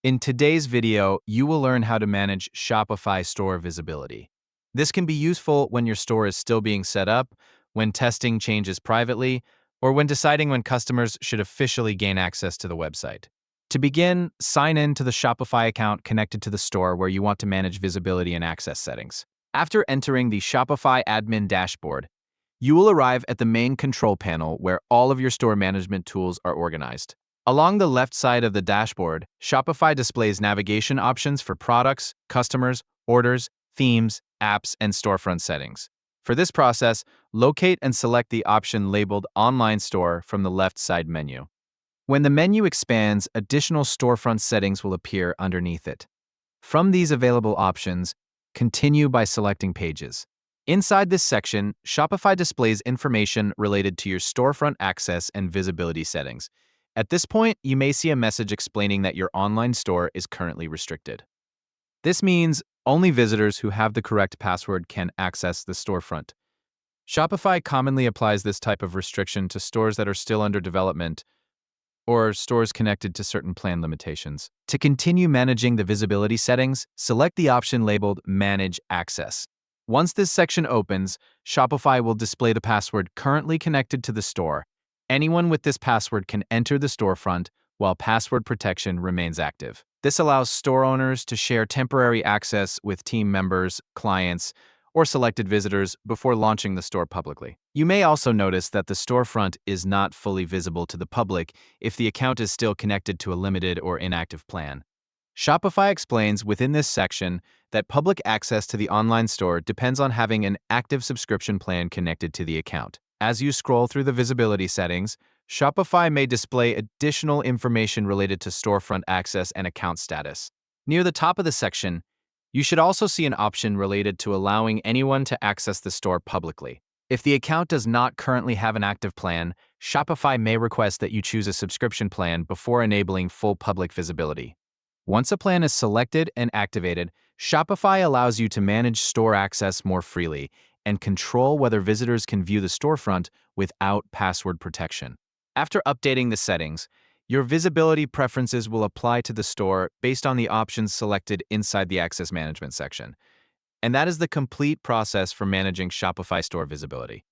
In today's video, you will learn how to manage Shopify store visibility. This can be useful when your store is still being set up, when testing changes privately, or when deciding when customers should officially gain access to the website. To begin, sign in to the Shopify account connected to the store where you want to manage visibility and access settings. After entering the Shopify admin dashboard, you will arrive at the main control panel where all of your store management tools are organized. Along the left side of the dashboard, Shopify displays navigation options for products, customers, orders, themes, apps, and storefront settings. For this process, locate and select the option labeled Online Store from the left side menu. When the menu expands, additional storefront settings will appear underneath it. From these available options, continue by selecting Pages. Inside this section, Shopify displays information related to your storefront access and visibility settings. At this point, you may see a message explaining that your online store is currently restricted. This means only visitors who have the correct password can access the storefront. Shopify commonly applies this type of restriction to stores that are still under development or stores connected to certain plan limitations. To continue managing the visibility settings, select the option labeled Manage Access. Once this section opens, Shopify will display the password currently connected to the store. Anyone with this password can enter the storefront while password protection remains active. This allows store owners to share temporary access with team members, clients, or selected visitors before launching the store publicly. You may also notice that the storefront is not fully visible to the public if the account is still connected to a limited or inactive plan. Shopify explains within this section that public access to the online store depends on having an active subscription plan connected to the account. As you scroll through the visibility settings, Shopify may display additional information related to storefront access and account status. Near the top of the section, you should also see an option related to allowing anyone to access the store publicly. If the account does not currently have an active plan, Shopify may request that you choose a subscription plan before enabling full public visibility. Once a plan is selected and activated, Shopify allows you to manage store access more freely and control whether visitors can view the storefront without password protection. After updating the settings, your visibility preferences will apply to the store based on the options selected inside the Access Management section. And that is the complete process for managing Shopify store visibility.